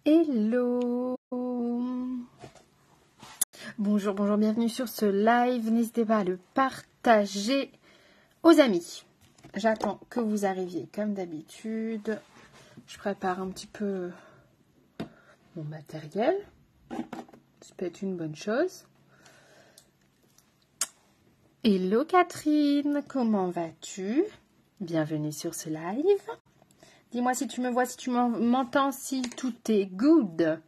Hello. Bonjour, bonjour, bienvenue sur ce live. N'hésitez pas à le partager aux amis. J'attends que vous arriviez comme d'habitude. Je prépare un petit peu mon matériel. Ça peut être une bonne chose. Hello Catherine, comment vas-tu? Bienvenue sur ce live. Dis-moi si tu me vois, si tu m'entends, si tout est good.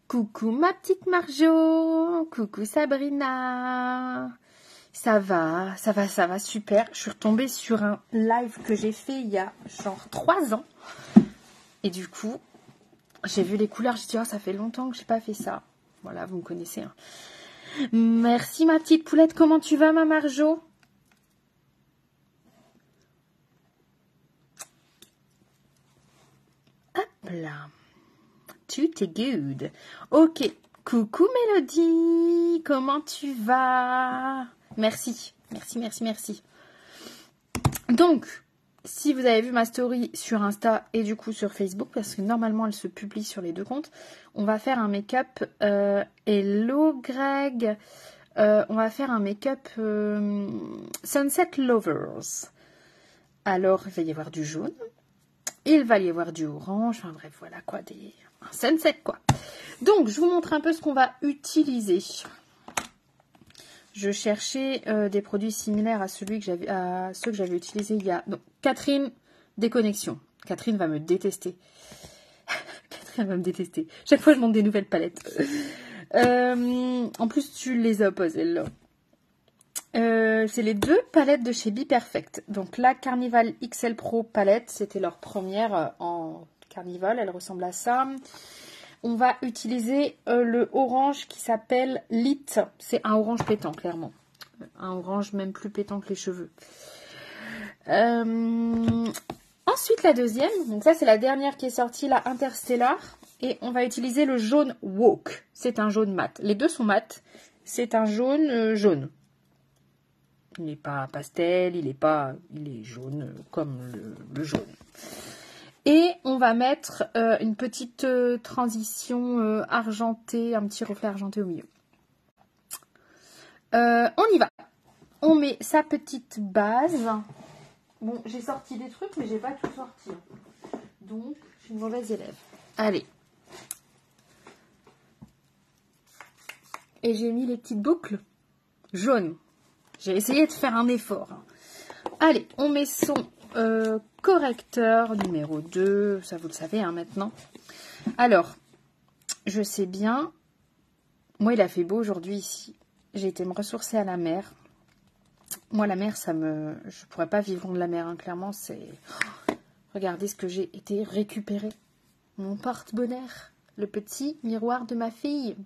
Coucou ma petite Marjo, coucou Sabrina. Ça va, super. Je suis retombée sur un live que j'ai fait il y a genre 3 ans. Et du coup, j'ai vu les couleurs, j'ai dit oh, ça fait longtemps que j'ai pas fait ça. Voilà, vous me connaissez. Hein. Merci ma petite poulette, comment tu vas ma Marjo? Hop là. Tout est good. Ok. Coucou Mélodie. Comment tu vas? Merci. Merci. Donc, si vous avez vu ma story sur Insta et du coup sur Facebook, parce que normalement elle se publie sur les deux comptes, on va faire un make-up. Hello Greg. On va faire un make-up Sunset Lovers. Alors, il va y avoir du jaune. Il va y avoir du orange, enfin bref, voilà quoi, un sunset quoi. Donc, je vous montre un peu ce qu'on va utiliser. Je cherchais des produits similaires à ceux que j'avais utilisés il y a... Donc, Catherine, déconnexion. Catherine va me détester. Catherine va me détester. Chaque fois, je monte des nouvelles palettes. En plus, tu les as opposées là. C'est les deux palettes de chez Be Perfect. Donc la Carnival XL Pro palette, c'était leur première en Carnival, elle ressemble à ça. On va utiliser le orange qui s'appelle Lit. C'est un orange pétant, clairement. Un orange même plus pétant que les cheveux. Ensuite, la deuxième. Donc ça, c'est la dernière qui est sortie, la Interstellar. Et on va utiliser le jaune Woke. C'est un jaune mat. Les deux sont mat. C'est un jaune jaune. Il n'est pas pastel, il est jaune comme le jaune. Et on va mettre une petite transition argentée, un petit reflet argenté au milieu. On y va. On met sa petite base. Bon, j'ai sorti des trucs, mais j'ai pas tout sorti. Donc, je suis une mauvaise élève. Allez. Et j'ai mis les petites boucles jaunes. J'ai essayé de faire un effort. Allez, on met son correcteur numéro 2. Ça, vous le savez hein, maintenant. Alors, je sais bien. Moi, il a fait beau aujourd'hui ici. J'ai été me ressourcer à la mer. Moi, la mer, je pourrais pas vivre loin de la mer. Hein, clairement, c'est... Regardez ce que j'ai été récupérer. Mon porte-bonheur. Le petit miroir de ma fille.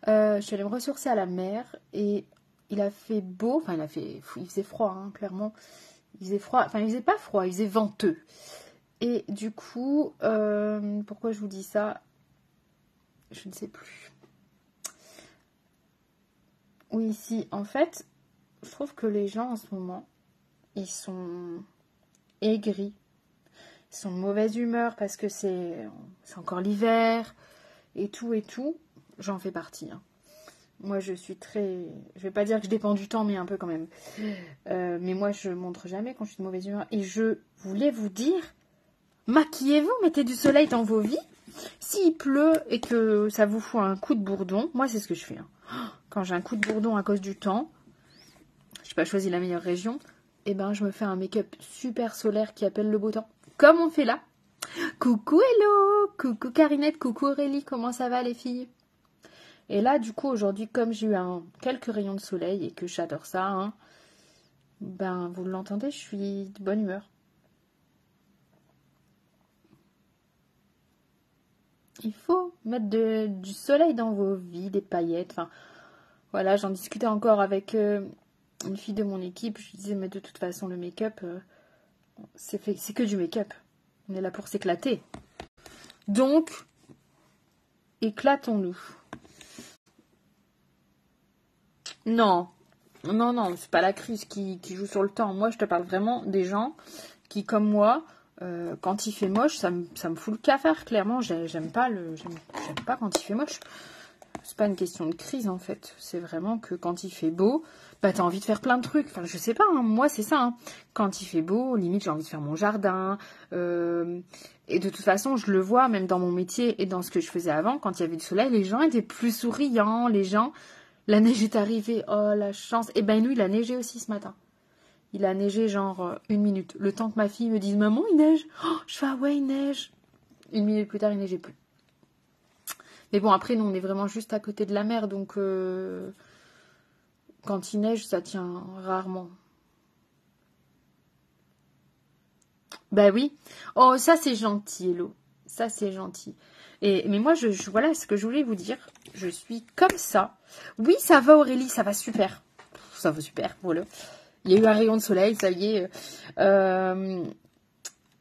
Je suis allée me ressourcer à la mer et... Il a fait beau, enfin il faisait froid, hein, clairement. Il faisait froid, enfin il faisait pas froid, il faisait venteux. Et du coup, pourquoi je vous dis ça? Je ne sais plus. Oui, ici, en fait, je trouve que les gens en ce moment, ils sont aigris. Ils sont de mauvaise humeur parce que c'est encore l'hiver et tout. J'en fais partie, hein. Moi, je suis très... Je vais pas dire que je dépends du temps, mais un peu quand même. Mais moi, je montre jamais quand je suis de mauvaise humeur. Et je voulais vous dire, maquillez-vous, mettez du soleil dans vos vies. S'il pleut et que ça vous fout un coup de bourdon, moi, c'est ce que je fais. Hein. Quand j'ai un coup de bourdon à cause du temps, je n'ai pas choisi la meilleure région, et ben, je me fais un make-up super solaire qui appelle le beau temps. Comme on fait là. Coucou Hello, coucou Carinette, coucou Aurélie, comment ça va les filles? Et là, du coup, aujourd'hui, comme j'ai eu quelques rayons de soleil et que j'adore ça, hein, ben, vous l'entendez, je suis de bonne humeur. Il faut mettre du soleil dans vos vies, des paillettes. Enfin, voilà, j'en discutais encore avec une fille de mon équipe. Je lui disais, mais de toute façon, le make-up, c'est que du make-up. On est là pour s'éclater. Donc, éclatons-nous. Non, c'est pas la crise qui joue sur le temps. Moi, je te parle vraiment des gens qui, comme moi, quand il fait moche, ça me fout le cafard, clairement. J'aime pas quand il fait moche. C'est pas une question de crise, en fait. C'est vraiment que quand il fait beau, bah, t'as envie de faire plein de trucs. Enfin, je sais pas, hein, moi, c'est ça. Hein. Quand il fait beau, limite, j'ai envie de faire mon jardin. Et de toute façon, je le vois, même dans mon métier et dans ce que je faisais avant, quand il y avait du soleil, les gens étaient plus souriants. Les gens, la neige est arrivée. Oh, la chance. Et ben, nous, il a neigé aussi ce matin. Il a neigé genre 1 minute. Le temps que ma fille me dise, maman, il neige. Oh, je fais, ah ouais, il neige. 1 minute plus tard, il neigeait plus. Mais bon, après, nous, on est vraiment juste à côté de la mer, donc quand il neige, ça tient rarement. Bah oui. Oh, ça, c'est gentil, Hello. Ça, c'est gentil. Mais moi, voilà ce que je voulais vous dire. Je suis comme ça. Oui, ça va, Aurélie, ça va super. Ça va super, voilà. Il y a eu un rayon de soleil, ça y est.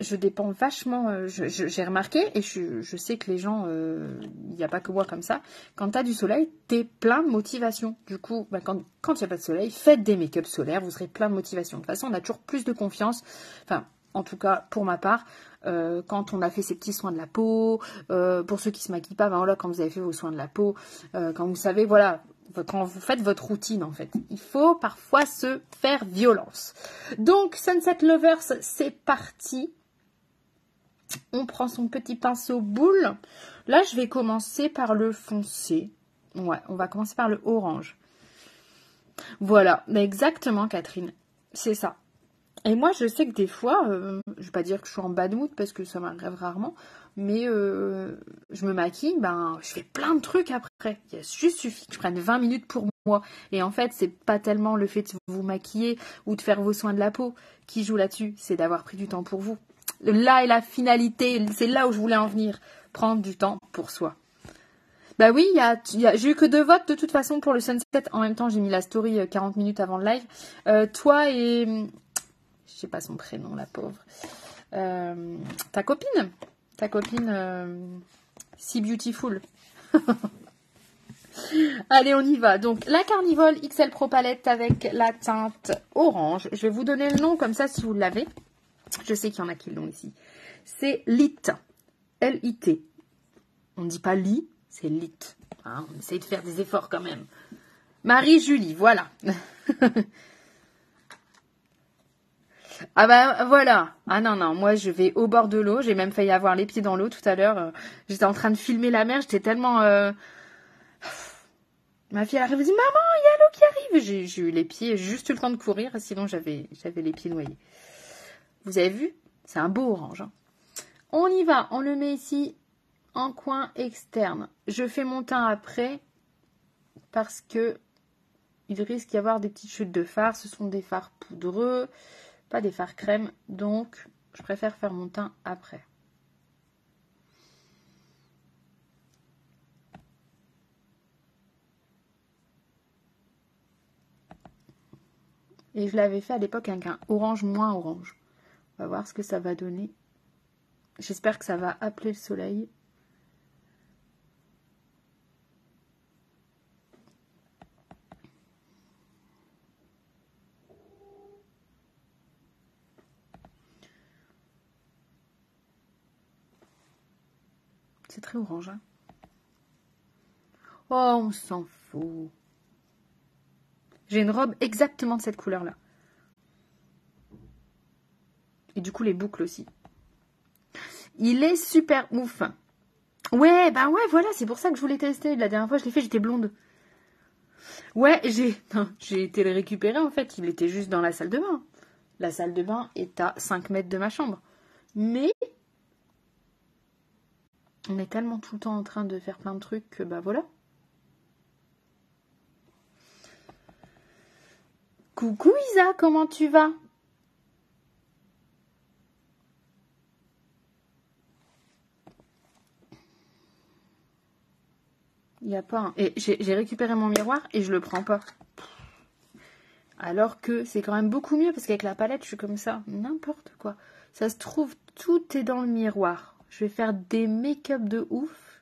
Je dépends vachement, j'ai remarqué, et je sais que les gens, il n'y a pas que moi comme ça, quand tu as du soleil, tu es plein de motivation. Du coup, bah, quand il n'y a pas de soleil, faites des make-up solaires, vous serez plein de motivation. De toute façon, on a toujours plus de confiance, enfin, en tout cas, pour ma part, quand on a fait ses petits soins de la peau, pour ceux qui se maquillent pas, ben voilà, quand vous avez fait vos soins de la peau, quand vous savez, voilà, quand vous faites votre routine, en fait, il faut parfois se faire violence. Donc, Sunset Lovers, c'est parti. On prend son petit pinceau boule. Là, je vais commencer par le foncé. Ouais, on va commencer par le orange. Voilà, exactement, Catherine. C'est ça. Et moi, je sais que des fois, je vais pas dire que je suis en bad mood parce que ça m'arrive rarement, mais je me maquille, ben, je fais plein de trucs après. Il a juste suffi que je prenne 20 minutes pour moi. Et en fait, c'est pas tellement le fait de vous maquiller ou de faire vos soins de la peau qui joue là-dessus, c'est d'avoir pris du temps pour vous. Là est la finalité, c'est là où je voulais en venir. Prendre du temps pour soi. Bah oui, j'ai eu que 2 votes de toute façon pour le sunset. En même temps, j'ai mis la story 40 minutes avant le live. Toi et... Je sais pas son prénom, la pauvre. Ta copine, Si Beautiful. Allez, on y va. Donc, la Carnivol XL Pro Palette avec la teinte orange. Je vais vous donner le nom comme ça si vous l'avez. Je sais qu'il y en a qui l'ont ici. C'est LIT. L-I-T. On ne dit pas lit, c'est lit. Hein, on essaye de faire des efforts quand même. Marie-Julie, voilà. Ah bah voilà. Ah non, non, moi je vais au bord de l'eau. J'ai même failli avoir les pieds dans l'eau tout à l'heure. J'étais en train de filmer la mer. J'étais tellement... Ma fille elle arrive et dit, maman, il y a l'eau qui arrive. J'ai eu les pieds, j'ai juste eu le temps de courir. Sinon j'avais les pieds noyés. Vous avez vu? C'est un beau orange. Hein. On y va. On le met ici en coin externe. Je fais mon teint après parce que il risque d'y avoir des petites chutes de fard. Ce sont des fards poudreux, pas des fards crème. Donc, je préfère faire mon teint après. Et je l'avais fait à l'époque avec un orange moins orange. On va voir ce que ça va donner. J'espère que ça va appeler le soleil. C'est très orange. Hein. Oh, on s'en fout. J'ai une robe exactement de cette couleur-là. Et du coup, les boucles aussi. Il est super ouf. Ouais, bah ouais, voilà, c'est pour ça que je voulais tester. La dernière fois, je l'ai fait, j'étais blonde. Ouais, j'ai été le récupérer, en fait. Il était juste dans la salle de bain. La salle de bain est à 5 mètres de ma chambre. Mais on est tellement tout le temps en train de faire plein de trucs que, bah voilà. Coucou Isa, comment tu vas? Il n'y a pas un... Et j'ai récupéré mon miroir et je le prends pas. Alors que c'est quand même beaucoup mieux parce qu'avec la palette, je suis comme ça. N'importe quoi. Ça se trouve, tout est dans le miroir. Je vais faire des make-up de ouf.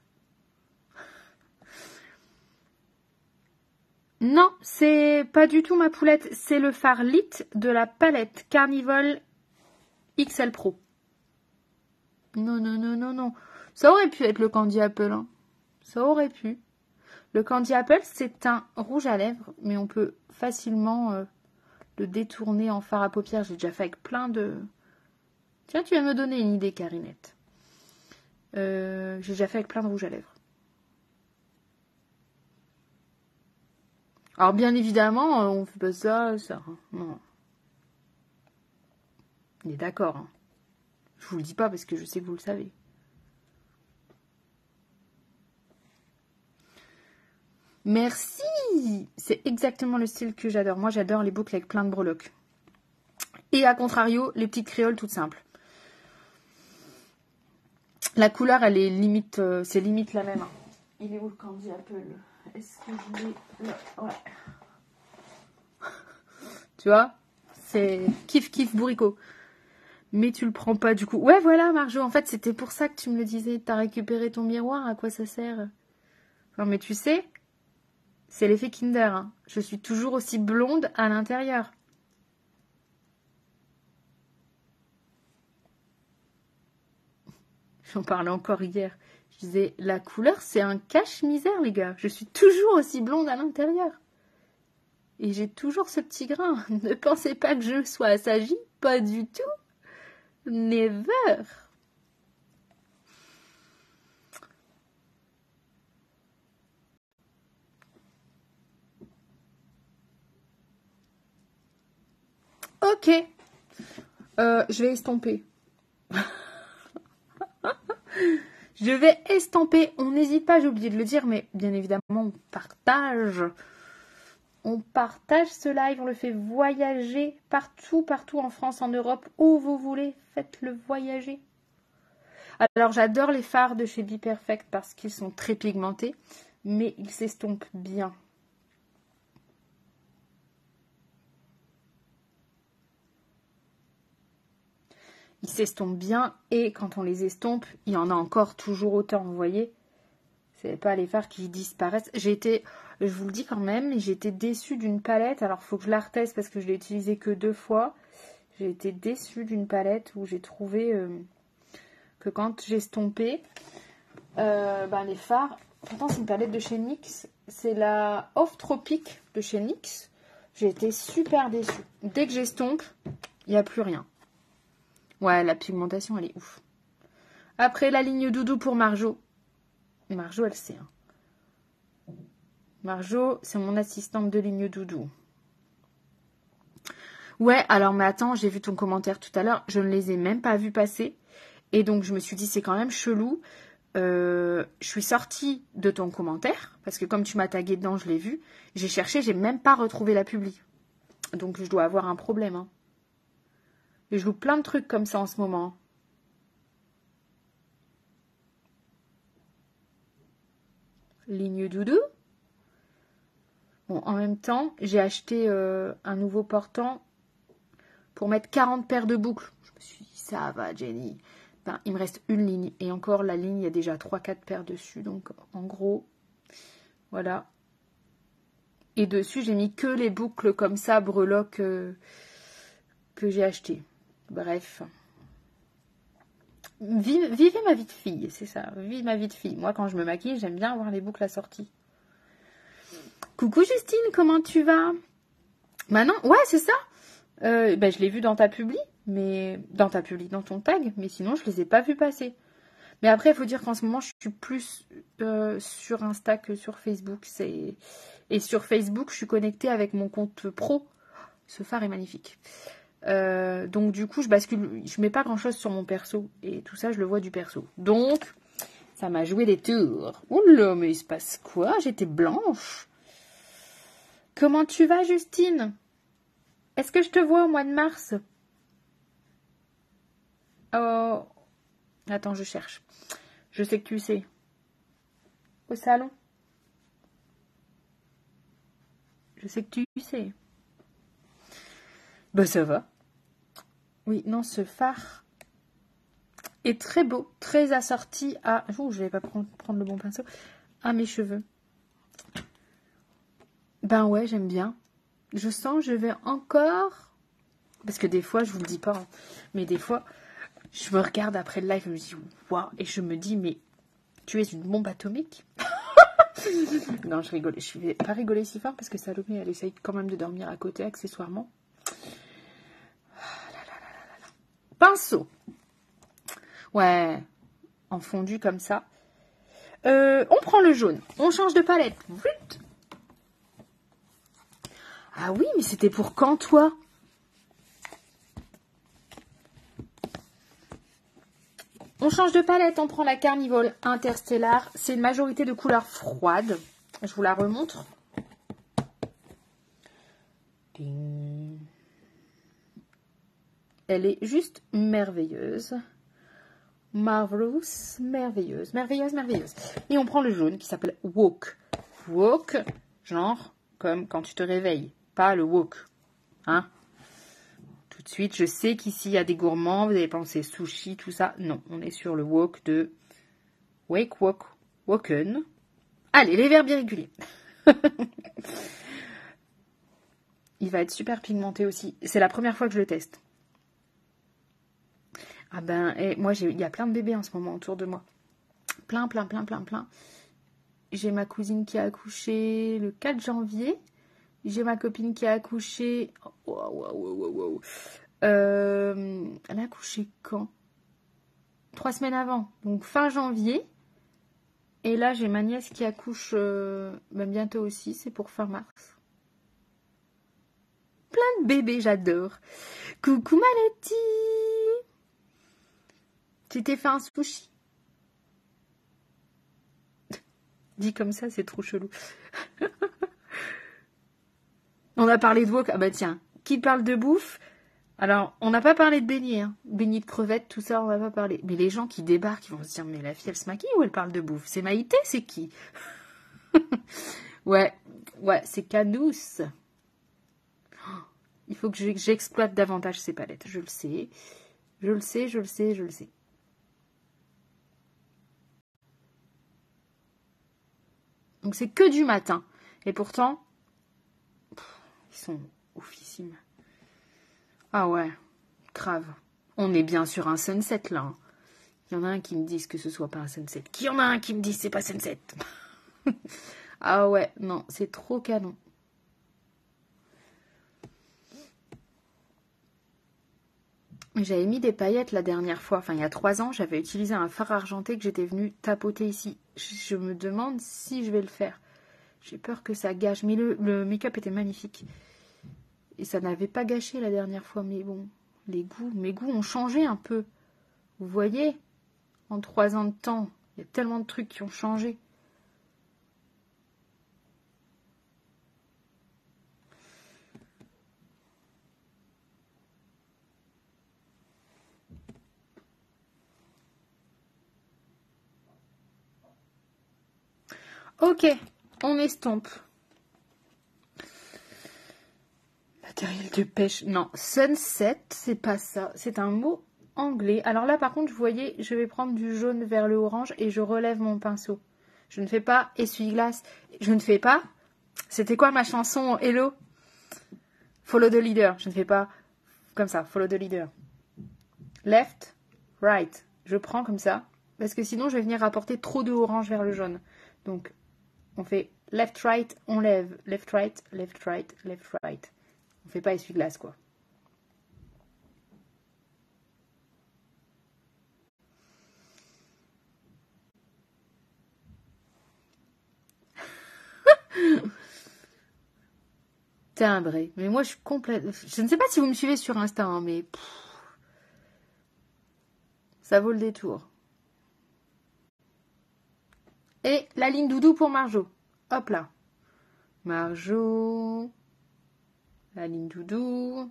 Non, c'est pas du tout ma poulette. C'est le fard Lit de la palette Carnivol XL Pro. Non, non, non, non, non. Ça aurait pu être le Candy Apple. Hein. Ça aurait pu. Le Candy Apple, c'est un rouge à lèvres, mais on peut facilement le détourner en fard à paupières. J'ai déjà fait avec plein de... Tiens, tu viens de me donner une idée, Carinette. J'ai déjà fait avec plein de rouge à lèvres. Alors, bien évidemment, on fait pas ça. Non. On est d'accord. Hein. Je vous le dis pas parce que je sais que vous le savez. Merci. C'est exactement le style que j'adore. Moi, j'adore les boucles avec plein de breloques. Et à contrario, les petites créoles toutes simples. La couleur, elle est limite, c'est limite la même. Hein. Il est où le Candy Apple? Est-ce que je l'ai là? Ouais. Tu vois? C'est kiff bourricot. Mais tu le prends pas du coup. Ouais, voilà, Marjo. En fait, c'était pour ça que tu me le disais. T'as récupéré ton miroir. À quoi ça sert? Non, mais tu sais, c'est l'effet Kinder. Hein. Je suis toujours aussi blonde à l'intérieur. J'en parlais encore hier. Je disais, la couleur, c'est un cache-misère, les gars. Je suis toujours aussi blonde à l'intérieur. Et j'ai toujours ce petit grain. Ne pensez pas que je sois assagie. Pas du tout. Never. Ok. Je vais estomper. Je vais estomper. On n'hésite pas, j'ai oublié de le dire, mais bien évidemment, on partage. On partage ce live, on le fait voyager partout en France, en Europe, où vous voulez. Faites-le voyager. Alors, j'adore les fards de chez Be Perfect parce qu'ils sont très pigmentés, mais ils s'estompent bien. Ils s'estompent bien et quand on les estompe, il y en a encore toujours autant, vous voyez. C'est pas les fards qui disparaissent. Je vous le dis quand même, j'ai été déçue d'une palette. Alors, il faut que je la reteste parce que je l'ai utilisée que 2 fois. J'ai été déçue d'une palette où j'ai trouvé que quand j'ai estompé, les fards... Pourtant, c'est une palette de chez NYX. C'est la Off Tropic de chez NYX. J'ai été super déçue. Dès que j'estompe, il n'y a plus rien. Ouais, la pigmentation, elle est ouf. Après, la ligne doudou pour Marjo. Marjo, elle sait. Hein. Marjo, c'est mon assistante de ligne doudou. Ouais, alors, mais attends, j'ai vu ton commentaire tout à l'heure. Je ne les ai même pas vus passer. Et donc, je me suis dit, c'est quand même chelou. Je suis sortie de ton commentaire. Parce que comme tu m'as tagué dedans, je l'ai vu. J'ai cherché, j'ai même pas retrouvé la publi. Donc, je dois avoir un problème. Hein. Et je loupe plein de trucs comme ça en ce moment. Ligne doudou. Bon, en même temps, j'ai acheté un nouveau portant pour mettre 40 paires de boucles. Je me suis dit, ça va, Jenny. Ben, il me reste une ligne. Et encore, la ligne, il y a déjà 3-4 paires dessus. Donc, en gros, voilà. Et dessus, j'ai mis que les boucles comme ça, breloques, que j'ai achetées. Bref. Vivez ma vie de fille, c'est ça. Vivez ma vie de fille. Moi, quand je me maquille, j'aime bien avoir les boucles assorties. Coucou Justine, comment tu vas? Bah non, ouais, c'est ça. Je l'ai vu dans ta publi, mais dans ton tag, mais sinon je les ai pas vus passer. Mais après, il faut dire qu'en ce moment, je suis plus sur Insta que sur Facebook. Et sur Facebook, je suis connectée avec mon compte pro. Ce phare est magnifique. Donc du coup, je bascule. Je mets pas grand-chose sur mon perso. Et tout ça, je le vois du perso. Donc, ça m'a joué des tours. Oula, mais il se passe quoi? J'étais blanche. Comment tu vas, Justine? Est-ce que je te vois au mois de mars? Oh, attends, je cherche. Je sais que tu sais. Au salon. Je sais que tu sais. Bah ça va. Oui, non, ce phare est très beau, très assorti à... Oh, je vais pas prendre le bon pinceau. À mes cheveux. Ben ouais, j'aime bien. Je sens que je vais encore Parce que des fois, je vous le dis pas, hein, mais des fois, je me regarde après le live, je me dis, waouh, et je me dis, mais tu es une bombe atomique. Non, je rigole. Je vais pas rigoler si fort parce que Salomé, elle essaye quand même de dormir à côté, accessoirement. Pinceau. Ouais, en fondu comme ça. On prend le jaune. On change de palette. Ah oui, mais c'était pour quand, toi? On change de palette. On prend la Carnival Interstellar. C'est une majorité de couleurs froides. Je vous la remontre. Ding. Elle est juste merveilleuse. Marvelous, merveilleuse, merveilleuse, merveilleuse. Et on prend le jaune qui s'appelle Walk. Walk, genre comme quand tu te réveilles, pas le walk. Hein? Tout de suite, je sais qu'ici il y a des gourmands, vous avez pensé sushi, tout ça. Non, on est sur le walk de Wake, Walk, Walken. Allez, les verbes irréguliers. Il va être super pigmenté aussi. C'est la première fois que je le teste. Ah ben, et moi, il y a plein de bébés en ce moment autour de moi. Plein, plein, plein, plein, plein. J'ai ma cousine qui a accouché le 4 janvier. J'ai ma copine qui a accouché... elle a accouché quand? 3 semaines avant. Donc fin janvier. Et là, j'ai ma nièce qui accouche bientôt aussi. C'est pour fin mars. Plein de bébés, j'adore. Coucou Maletti. Tu t'es fait un sushi? Dit comme ça, c'est trop chelou. On a parlé de wok. Ah bah tiens, qui parle de bouffe? Alors, on n'a pas parlé de beignets. Hein. Beignets de crevettes, tout ça, on va pas parler. Mais les gens qui débarquent, ils vont se dire, mais la fille, elle se maquille ou elle parle de bouffe? C'est Maïté, c'est qui? Ouais, c'est Canous. Il faut que j'exploite davantage ces palettes. Je le sais. Je le sais, je le sais, je le sais. Donc c'est que du matin. Et pourtant, ils sont oufissimes. Ah ouais, grave. On est bien sur un sunset là. Hein. Il y en a un qui me dise que ce soit pas un sunset. Qui y en a un qui me dise c'est pas sunset? Ah ouais, non, c'est trop canon. J'avais mis des paillettes la dernière fois. Enfin, il y a 3 ans, j'avais utilisé un fard argenté que j'étais venue tapoter ici. Je me demande si je vais le faire. J'ai peur que ça gâche. Mais le make-up était magnifique. Et ça n'avait pas gâché la dernière fois. Mais bon, mes goûts ont changé un peu. Vous voyez, en 3 ans de temps, il y a tellement de trucs qui ont changé. Ok, on estompe. Matériel de pêche. Non, sunset, c'est pas ça. C'est un mot anglais. Alors là, par contre, vous voyez, je vais prendre du jaune vers le orange et je relève mon pinceau. Je ne fais pas essuie-glace. Je ne fais pas... C'était quoi ma chanson Hello? Follow the leader. Je ne fais pas comme ça. Follow the leader. Left, right. Je prends comme ça. Parce que sinon, je vais venir apporter trop de orange vers le jaune. Donc, on fait left, right, on lève. Left, right, left, right, left, right. On fait pas essuie-glace, quoi. Timbré. Mais moi, je suis complète. Je ne sais pas si vous me suivez sur Insta, hein, mais... ça vaut le détour. Et la ligne doudou pour Marjo. Hop là. Marjo. La ligne doudou.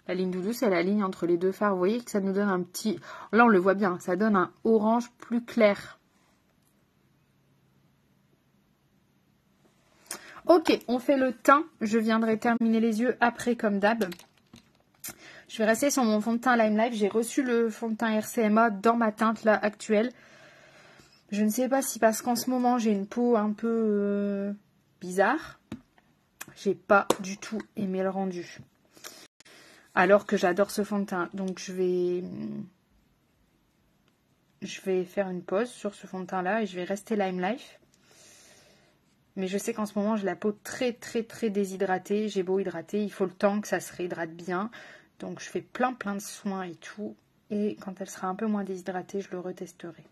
La ligne doudou, c'est la ligne entre les deux fards. Vous voyez que ça nous donne un petit... Là, on le voit bien. Ça donne un orange plus clair. Ok, on fait le teint. Je viendrai terminer les yeux après, comme d'hab. Je vais rester sur mon fond de teint Lime Life. J'ai reçu le fond de teint RCMA dans ma teinte là actuelle. Je ne sais pas si parce qu'en ce moment, j'ai une peau un peu bizarre. J'ai pas du tout aimé le rendu. Alors que j'adore ce fond de teint. Donc je vais faire une pause sur ce fond de teint là et je vais rester Lime Life. Mais je sais qu'en ce moment j'ai la peau très très très déshydratée. J'ai beau hydrater, il faut le temps que ça se réhydrate bien. Donc je fais plein de soins et tout. Et quand elle sera un peu moins déshydratée, je le retesterai.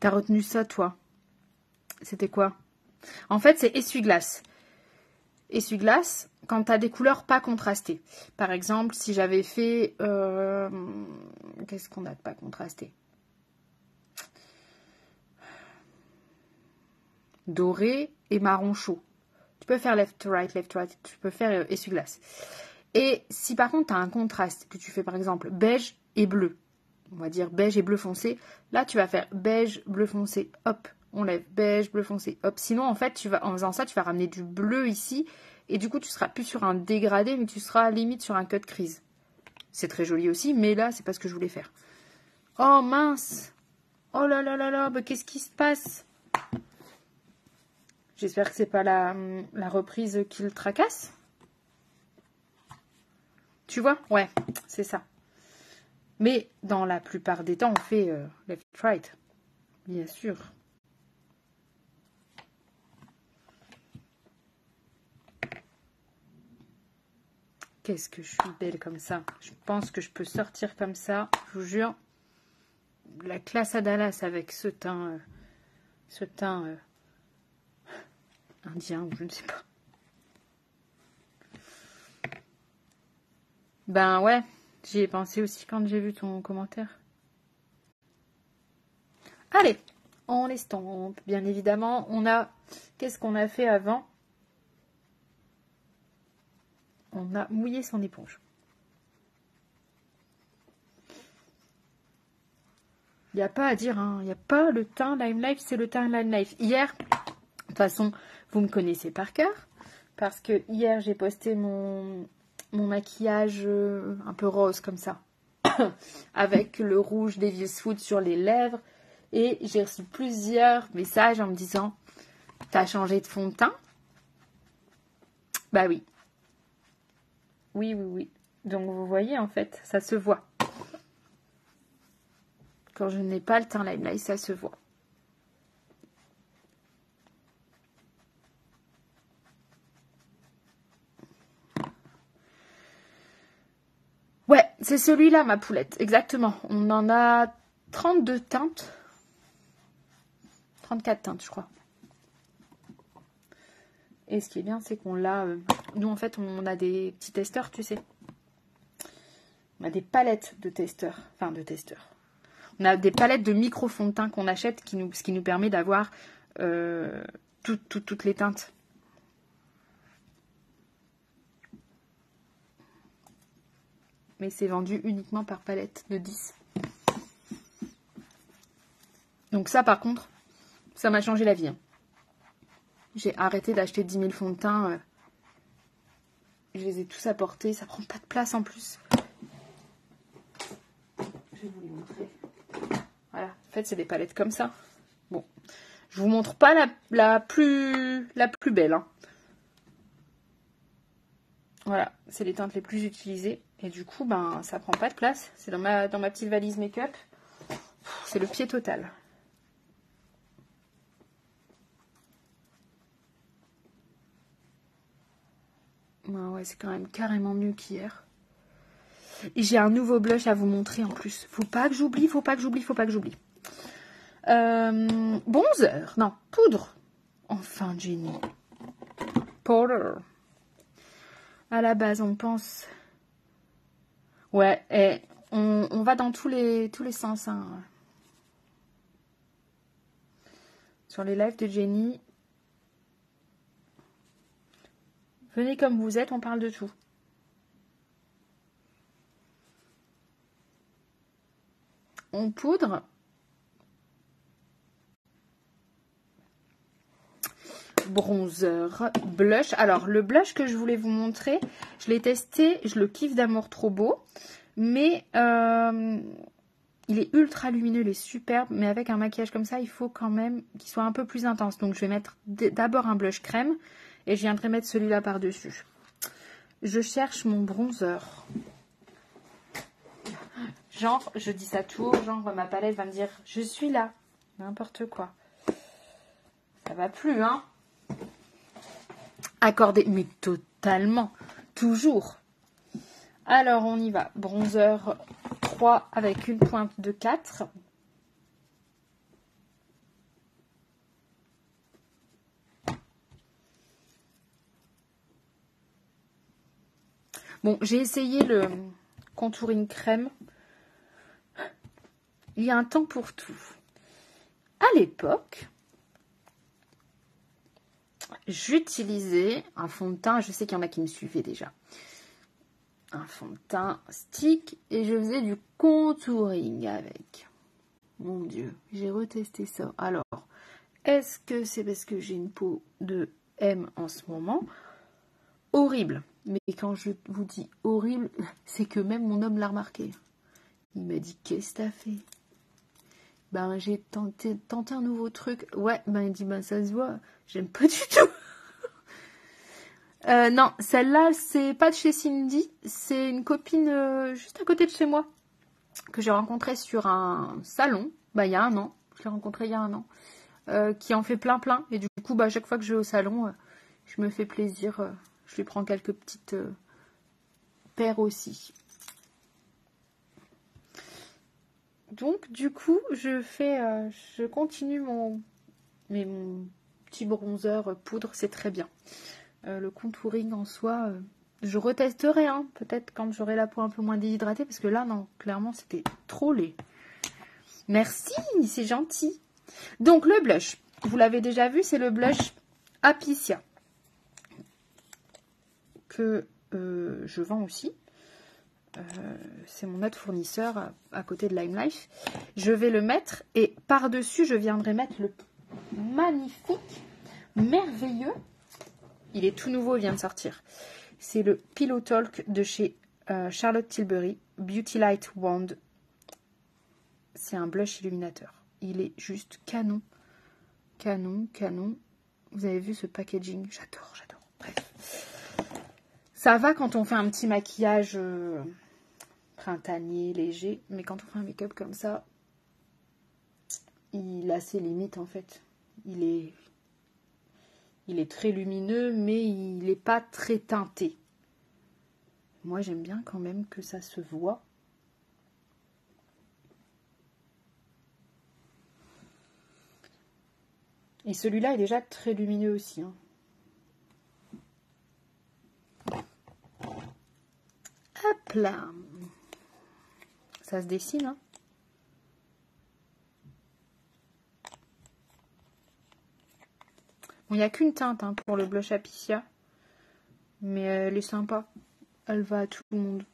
T'as retenu ça toi? C'était quoi? En fait c'est essuie-glace. Essuie-glace quand tu as des couleurs pas contrastées. Par exemple, si j'avais fait... qu'est-ce qu'on a de pas contrasté? Doré et marron chaud. Tu peux faire left, right, tu peux faire essuie-glace. Et si par contre tu as un contraste, que tu fais par exemple beige et bleu, on va dire beige et bleu foncé, là tu vas faire beige, bleu foncé, hop, on lève, beige, bleu foncé, hop. Sinon en fait, en faisant ça, tu vas ramener du bleu ici, et du coup tu seras plus sur un dégradé, mais tu seras limite sur un cut crease. C'est très joli aussi, mais là c'est pas ce que je voulais faire. Oh mince! Oh là là là là, bah, qu'est-ce qui se passe? J'espère que c'est pas la reprise qui le tracasse. Tu vois? Ouais, c'est ça. Mais dans la plupart des temps, on fait left, right. Bien sûr. Qu'est-ce que je suis belle comme ça. Je pense que je peux sortir comme ça. Je vous jure. La classe à Dallas avec ce teint indien, ou je ne sais pas. Ben ouais, j'y ai pensé aussi quand j'ai vu ton commentaire. Allez, on l'estompe. Bien évidemment, qu'est-ce qu'on a fait avant? On a mouillé son éponge. Il n'y a pas à dire, hein. Il n'y a pas le teint Lime Life, c'est le teint Lime Life. Hier, de toute façon, vous me connaissez par cœur, parce que hier, j'ai posté mon maquillage un peu rose comme ça, avec le rouge des vieux Wood sur les lèvres, et j'ai reçu plusieurs messages en me disant « T'as changé de fond de teint ?» Bah oui. Oui. Donc vous voyez, en fait, ça se voit. Quand je n'ai pas le teint Lime Life, ça se voit. Ouais, c'est celui-là, ma poulette. Exactement. On en a 32 teintes. 34 teintes, je crois. Et ce qui est bien, c'est qu'on l'a... nous, en fait, on a des petits testeurs, tu sais. On a des palettes de testeurs. Enfin, de testeurs. On a des palettes de micro fonds de teint qu'on achète, ce qui nous permet d'avoir toutes les teintes. Mais c'est vendu uniquement par palette de 10. Donc ça, par contre, ça m'a changé la vie. Hein. J'ai arrêté d'acheter 10 000 fonds de teint. Je les ai tous apportés. Ça prend pas de place en plus. Je vais vous les montrer. Voilà. En fait, c'est des palettes comme ça. Bon. Je vous montre pas la plus belle. Hein. Voilà. C'est les teintes les plus utilisées. Et du coup, ben, ça prend pas de place. C'est dans ma petite valise make-up. C'est le pied total. Ouais, c'est quand même carrément mieux qu'hier. Et j'ai un nouveau blush à vous montrer en plus. Faut pas que j'oublie. Bronzer. Non, poudre. Enfin, Jenny. Powder. À la base, on pense... Ouais, et on va dans tous les sens. Hein. Sur les lives de Jenny. Venez comme vous êtes, on parle de tout. On poudre. Bronzer, blush. Alors, le blush que je voulais vous montrer, je l'ai testé, je le kiffe d'amour trop beau. Mais il est ultra lumineux, il est superbe. Mais avec un maquillage comme ça, il faut quand même qu'il soit un peu plus intense. Donc, je vais mettre d'abord un blush crème. Et je viendrai mettre celui-là par-dessus. Je cherche mon bronzer. Genre, je dis ça tout haut, genre ma palette va me dire « Je suis là ». N'importe quoi. Ça va plus, hein. Accordé, mais totalement. Toujours. Alors, on y va. Bronzer 3 avec une pointe de 4. Bon, j'ai essayé le contouring crème. Il y a un temps pour tout. À l'époque, j'utilisais un fond de teint. Je sais qu'il y en a qui me suivaient déjà. Un fond de teint stick et je faisais du contouring avec. Mon Dieu, j'ai retesté ça. Alors, est-ce que c'est parce que j'ai une peau de M en ce moment? Horrible. Mais quand je vous dis horrible, c'est que même mon homme l'a remarqué. Il m'a dit, qu'est-ce que t'as fait? Ben, j'ai tenté un nouveau truc. Ouais, ben, il dit, ben, ça se voit. J'aime pas du tout. Non, celle-là, c'est pas de chez Cindy. C'est une copine juste à côté de chez moi que j'ai rencontrée sur un salon. Bah, il y a un an. Je l'ai rencontrée il y a un an. Qui en fait plein. Et du coup, bah, à chaque fois que je vais au salon, je me fais plaisir. Je lui prends quelques petites paires aussi. Donc, du coup, je continue mon petit bronzer poudre. C'est très bien. Le contouring en soi, je retesterai, hein, peut-être quand j'aurai la peau un peu moins déhydratée, parce que là, non, clairement, c'était trop laid. Merci, c'est gentil. Donc, le blush, vous l'avez déjà vu, c'est le blush Apicia, que je vends aussi. C'est mon autre fournisseur à côté de Lime Life. Je vais le mettre, et par-dessus, je viendrai mettre le magnifique, merveilleux. Il est tout nouveau, il vient de sortir. C'est le Pillow Talk de chez Charlotte Tilbury, Beauty Light Wand. C'est un blush illuminateur. Il est juste canon. Canon. Vous avez vu ce packaging? J'adore. Bref. Ça va quand on fait un petit maquillage printanier, léger. Mais quand on fait un make-up comme ça, il a ses limites en fait. Il est très lumineux, mais il n'est pas très teinté. Moi, j'aime bien quand même que ça se voit. Et celui-là est déjà très lumineux aussi. Hein. Hop là. Ça se dessine. Hein. Bon, il n'y a qu'une teinte hein, pour le blush Apicia. Mais elle est sympa. Elle va à tout le monde.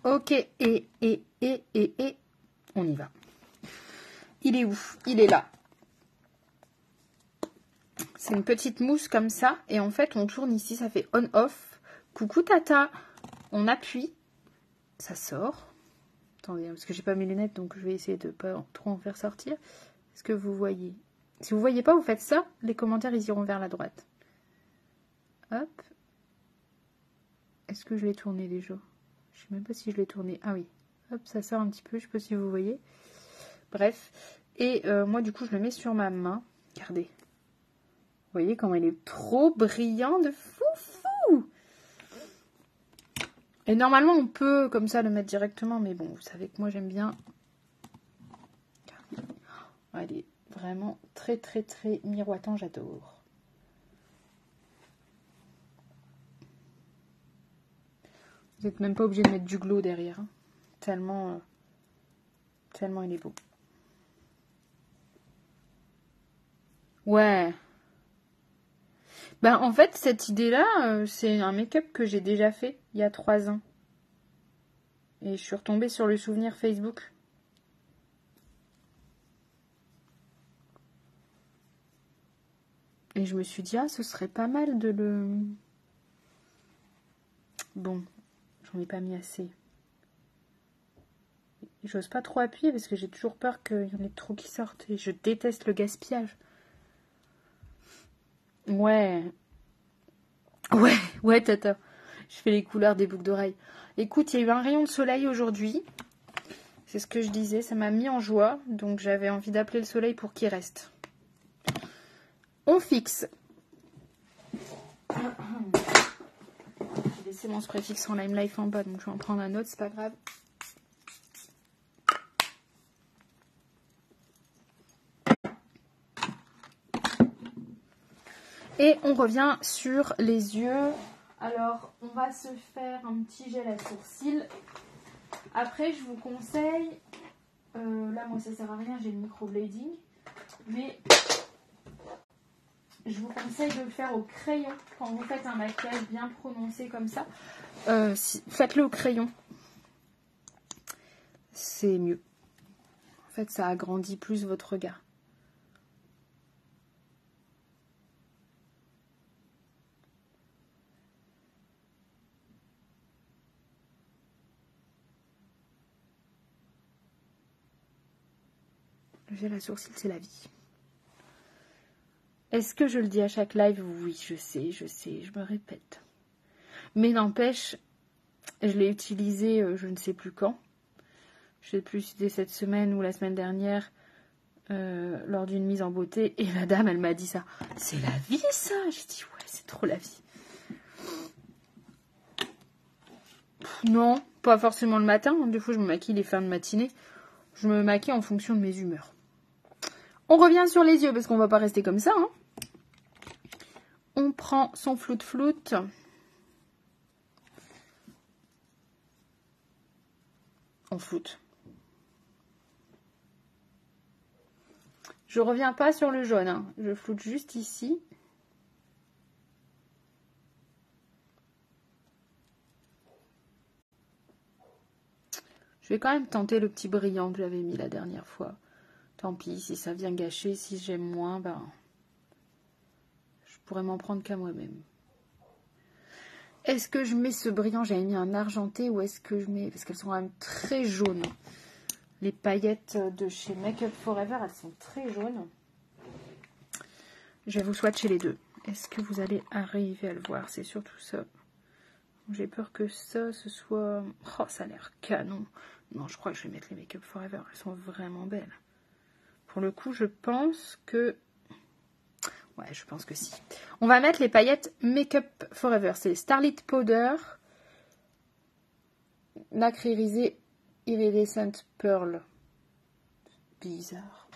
Ok, et on y va. Il est où? Il est là. C'est une petite mousse comme ça. Et en fait, on tourne ici, ça fait on-off. Coucou Tata. On appuie. Ça sort. Attendez, parce que j'ai pas mes lunettes, donc je vais essayer de pas trop en faire sortir. Est-ce que vous voyez? Si vous voyez pas, vous faites ça. Les commentaires, ils iront vers la droite. Hop. Est-ce que je l'ai tourné déjà? Je sais même pas si je l'ai tourné. Ah oui. Hop, ça sort un petit peu. Je sais pas si vous voyez. Bref. Et moi, du coup, je le mets sur ma main. Regardez. Vous voyez comment il est trop brillant de fou. Et normalement, on peut comme ça le mettre directement. Mais bon, vous savez que moi, j'aime bien. Regardez. Il est vraiment très miroitant. J'adore. Vous n'êtes même pas obligé de mettre du glow derrière. Hein. Tellement il est beau. Ouais. Ben, en fait, cette idée-là, c'est un make-up que j'ai déjà fait il y a 3 ans. Et je suis retombée sur le souvenir Facebook. Et je me suis dit, ah, ce serait pas mal de le... Bon, j'en ai pas mis assez. J'ose pas trop appuyer parce que j'ai toujours peur qu'il y en ait trop qui sortent. Et je déteste le gaspillage. Ouais. Ouais, tata. Je fais les couleurs des boucles d'oreilles. Écoute, il y a eu un rayon de soleil aujourd'hui. C'est ce que je disais, ça m'a mis en joie. Donc j'avais envie d'appeler le soleil pour qu'il reste. On fixe. J'ai laissé mon spray fixe en Lime Life en bas, donc je vais en prendre un autre, c'est pas grave. Et on revient sur les yeux. Alors, on va se faire un petit gel à sourcils. Après, je vous conseille... là, moi, ça sert à rien, j'ai le microblading. Mais je vous conseille de le faire au crayon. Quand vous faites un maquillage bien prononcé comme ça, faites-le au crayon. C'est mieux. En fait, ça agrandit plus votre regard. Le gel à sourcils, c'est la vie. Est-ce que je le dis à chaque live? Oui, je sais, je me répète. Mais n'empêche, je l'ai utilisé je ne sais plus quand. Je ne sais plus si c'était cette semaine ou la semaine dernière lors d'une mise en beauté. Et la dame, elle m'a dit ça. C'est la vie, ça. J'ai dit, ouais, c'est trop la vie. Non, pas forcément le matin. Des fois, je me maquille les fins de matinée. Je me maquille en fonction de mes humeurs. On revient sur les yeux parce qu'on va pas rester comme ça. Hein. On prend son floute-floute. On floute. Je reviens pas sur le jaune. Hein. Je floute juste ici. Je vais quand même tenter le petit brillant que j'avais mis la dernière fois. Tant pis, si ça vient gâcher, si j'aime moins, ben, je pourrais m'en prendre qu'à moi-même. Est-ce que je mets ce brillant? J'avais mis un argenté ou est-ce que je mets... Parce qu'elles sont quand même très jaunes. Les paillettes de chez Make Up Forever, elles sont très jaunes. Je vais vous swatcher les deux. Est-ce que vous allez arriver à le voir? C'est surtout ça. J'ai peur que ça, ce soit... Oh, ça a l'air canon. Non, je crois que je vais mettre les Make Up Forever. Elles sont vraiment belles. Pour le coup, je pense que... Ouais, je pense que si. On va mettre les paillettes Make Up Forever. C'est Starlit Powder, nacre irisé, Iridescent Pearl. Bizarre.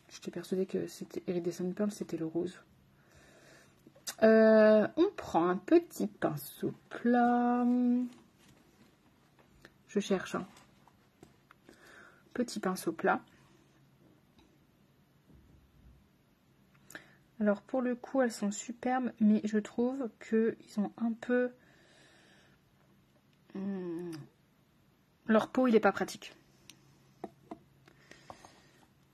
J'étais persuadée que c'était Iridescent Pearl, c'était le rose. On prend un petit pinceau plat. Je cherche un petit pinceau plat. Alors pour le coup, elles sont superbes, mais je trouve qu'ils ont un peu... Leur pot, il n'est pas pratique.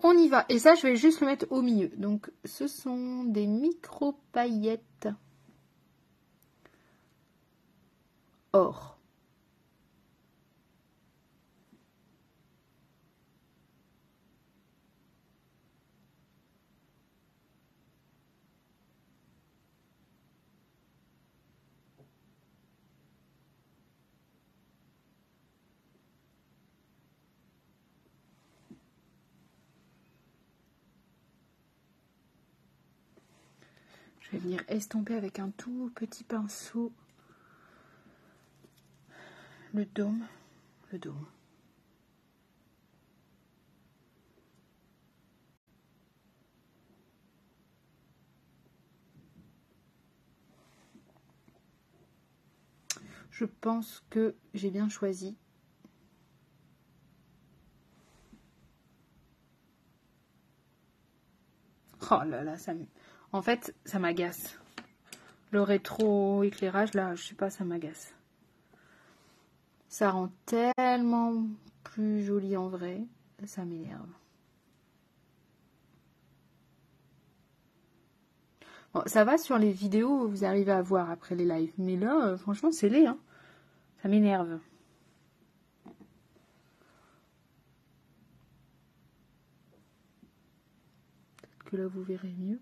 On y va. Et ça, je vais juste le mettre au milieu. Donc, ce sont des micro-paillettes or. Je vais venir estomper avec un tout petit pinceau le dôme. Le dôme. Je pense que j'ai bien choisi. Oh là là, en fait, ça m'agace. Le rétro-éclairage, là, je sais pas, ça m'agace. Ça rend tellement plus joli en vrai. Ça m'énerve. Bon, ça va sur les vidéos, vous arrivez à voir après les lives. Mais là, franchement, c'est laid. Hein. Ça m'énerve. Peut-être que là, vous verrez mieux.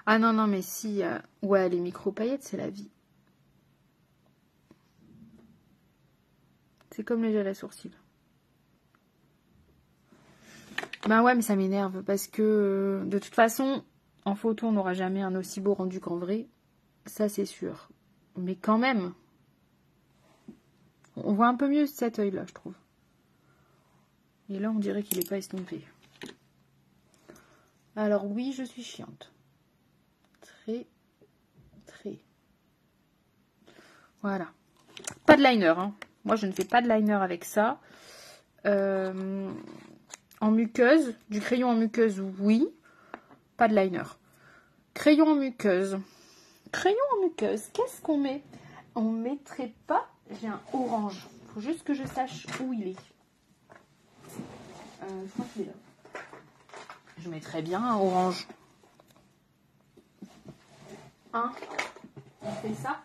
Ah non, non, mais si... ouais, les micro-paillettes, c'est la vie. C'est comme le gel à sourcils. Ben ouais, mais ça m'énerve parce que de toute façon, en photo, on n'aura jamais un aussi beau rendu qu'en vrai. Ça, c'est sûr. Mais quand même, on voit un peu mieux cet œil-là, je trouve. Et là, on dirait qu'il n'est pas estompé. Alors oui, je suis chiante. Très, très. Voilà. Pas de liner, hein. Moi, je ne fais pas de liner avec ça. En muqueuse, du crayon en muqueuse, oui. Pas de liner. Crayon en muqueuse. Crayon en muqueuse, qu'est-ce qu'on met? On mettrait pas... J'ai un orange. Il faut juste que je sache où il est. Je crois qu'il est là. Je mettrais bien un orange. Hein? On fait ça?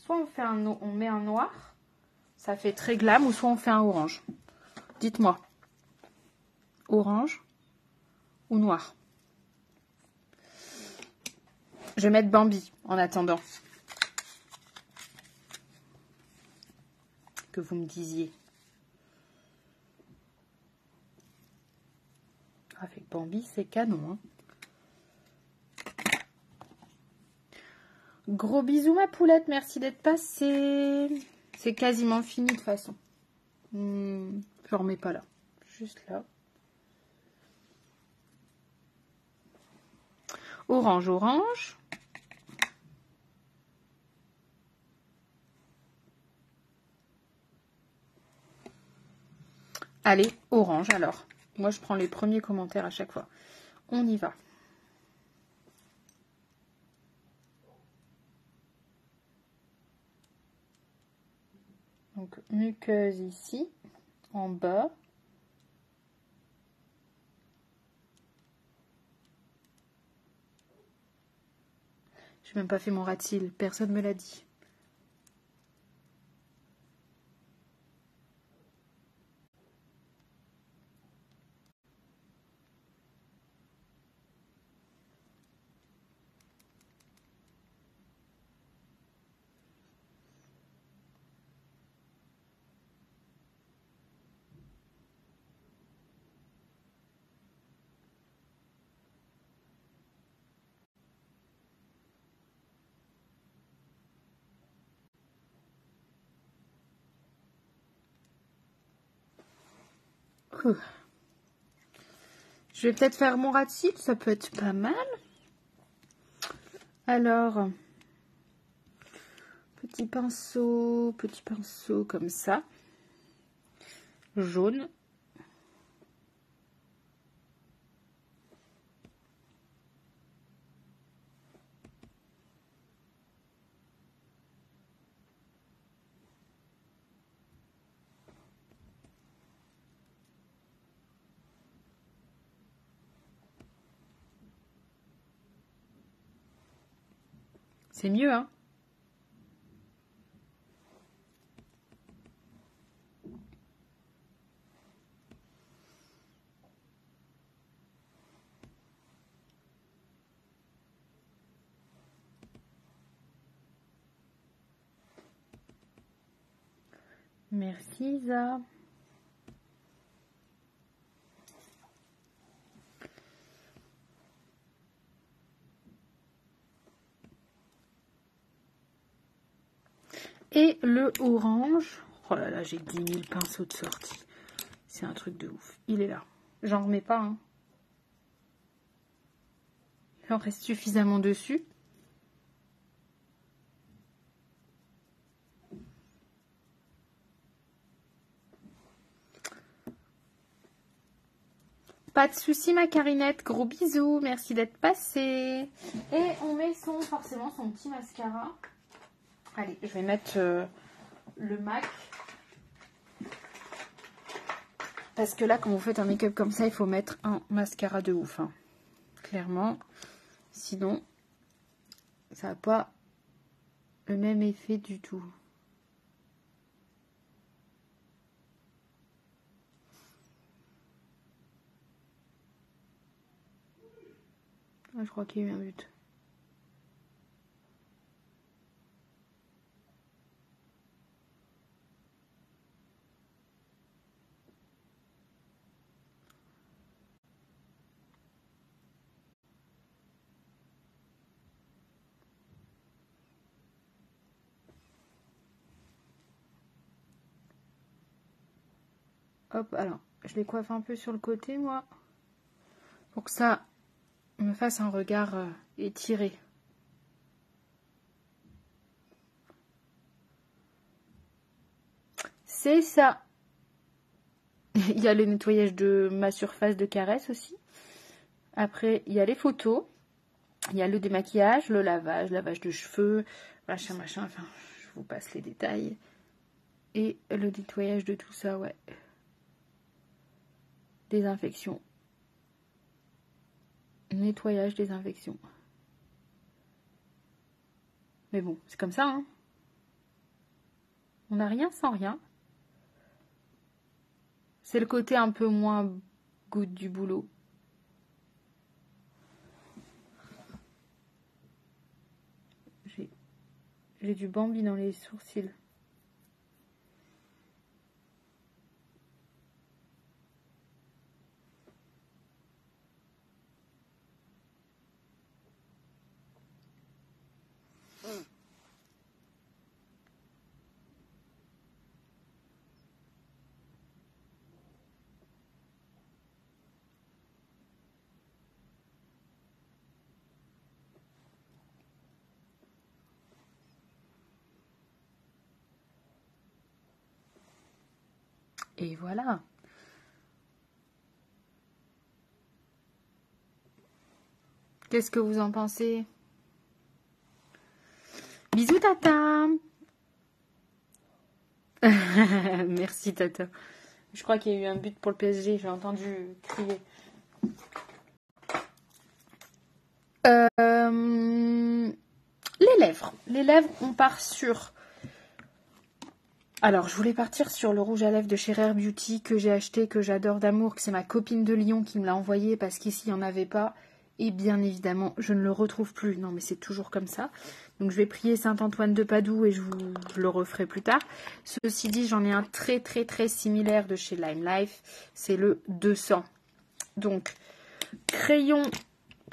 Soit on met un noir, ça fait très glam, ou soit on fait un orange. Dites-moi. Orange ou noir? Je vais mettre Bambi en attendant que vous me disiez. Avec Bambi, c'est canon. Hein. Gros bisous ma poulette, merci d'être passée. C'est quasiment fini de toute façon. Je remets pas là, juste là. Orange, orange. Allez, orange alors. Moi, je prends les premiers commentaires à chaque fois. On y va. Donc, muqueuse ici, en bas. J'ai même pas fait mon rat-il, personne me l'a dit. Je vais peut-être faire mon rat-il, ça peut être pas mal. Alors, petit pinceau comme ça. Jaune. C'est mieux, hein? Merci, Isa. Et le orange. Oh là là, j'ai 10 000 pinceaux de sortie. C'est un truc de ouf. Il est là. J'en remets pas, hein. Il en reste suffisamment dessus. Pas de souci, ma Carinette. Gros bisous. Merci d'être passée. Et on met forcément son petit mascara. Allez, je vais mettre le MAC. Parce que là, quand vous faites un make-up comme ça, il faut mettre un mascara de ouf. Hein. Clairement. Sinon, ça n'a pas le même effet du tout. Ah, je crois qu'il y a eu un but. Hop, alors, je les coiffe un peu sur le côté, moi. Pour que ça me fasse un regard étiré. C'est ça. Il y a le nettoyage de ma surface de caresse aussi. Après, il y a les photos. Il y a le démaquillage, le lavage de cheveux, machin, enfin, je vous passe les détails. Et le nettoyage de tout ça, ouais. Désinfection. Nettoyage, désinfection. Mais bon, c'est comme ça, hein. On n'a rien sans rien. C'est le côté un peu moins good du boulot. J'ai du Bambi dans les sourcils. Et voilà. Qu'est-ce que vous en pensez? Bisous, Tata. Merci, Tata. Je crois qu'il y a eu un but pour le PSG. J'ai entendu crier. Les lèvres. Les lèvres, on part sur... Alors, je voulais partir sur le rouge à lèvres de chez Rare Beauty que j'ai acheté, que j'adore d'amour, que c'est ma copine de Lyon qui me l'a envoyé parce qu'ici, il n'y en avait pas. Et bien évidemment, je ne le retrouve plus. Non, mais c'est toujours comme ça. Donc, je vais prier Saint-Antoine de Padoue et je le referai plus tard. Ceci dit, j'en ai un très, très, très similaire de chez Lime Life. C'est le 200. Donc, crayon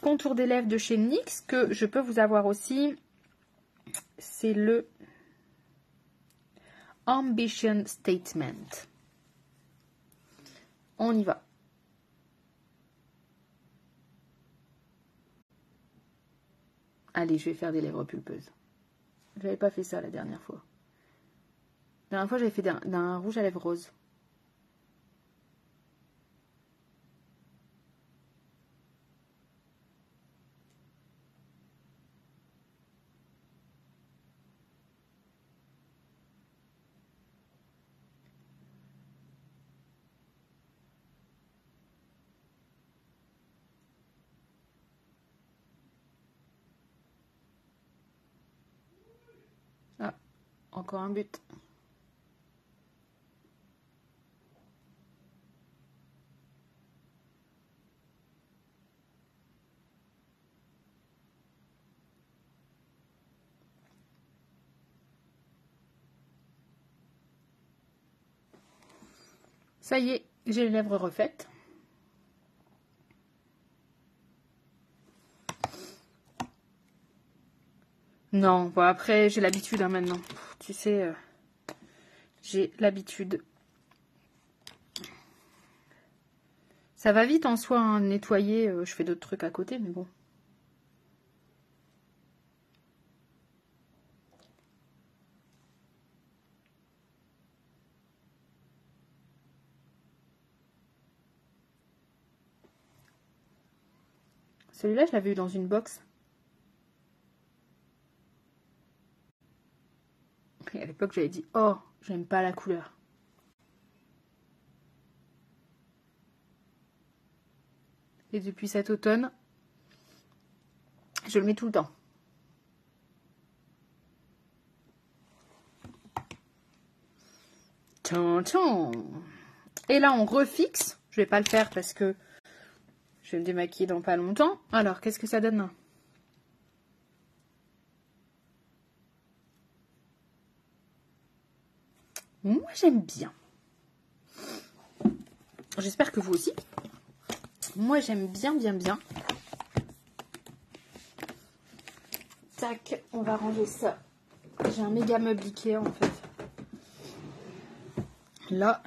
contour des lèvres de chez NYX que je peux vous avoir aussi. C'est le Ambition Statement. On y va. Allez, je vais faire des lèvres pulpeuses. J'avais pas fait ça la dernière fois. La dernière fois, j'avais fait d'un rouge à lèvres rose. Ah, encore un but. Ça y est, j'ai les lèvres refaites. Non, bon après, j'ai l'habitude hein, maintenant. Tu sais, j'ai l'habitude. Ça va vite en soi, hein, nettoyer. Je fais d'autres trucs à côté, mais bon. Celui-là, je l'avais eu dans une box. Et à l'époque, j'avais dit, oh, j'aime pas la couleur. Et depuis cet automne, je le mets tout le temps. Tchan, tchan. Et là, on refixe. Je vais pas le faire parce que je vais me démaquiller dans pas longtemps. Alors, qu'est-ce que ça donne là? Moi, j'aime bien. J'espère que vous aussi. Moi, j'aime bien, bien, bien. Tac, on va ranger ça. J'ai un méga meuble Ikea, en fait. Là.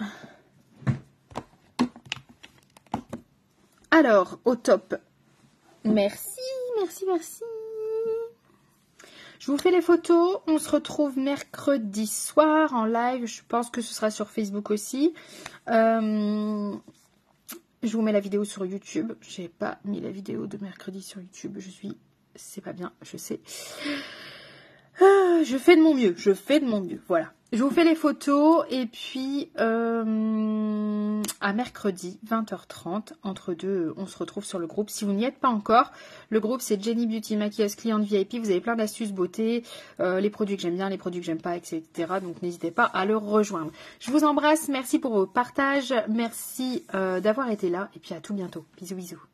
Alors, au top. Merci, merci, merci. Je vous fais les photos. On se retrouve mercredi soir en live. Je pense que ce sera sur Facebook aussi. Je vous mets la vidéo sur YouTube. J'ai pas mis la vidéo de mercredi sur YouTube. C'est pas bien, je sais. Je fais de mon mieux. Je fais de mon mieux. Voilà. Je vous fais les photos et puis à mercredi 20h30 entre deux on se retrouve sur le groupe. Si vous n'y êtes pas encore, le groupe c'est Jenny Beauty Maquilleuse Cliente VIP. Vous avez plein d'astuces beauté, les produits que j'aime bien, les produits que j'aime pas, etc. Donc n'hésitez pas à le rejoindre. Je vous embrasse, merci pour vos partages, merci d'avoir été là et puis à tout bientôt. Bisous bisous.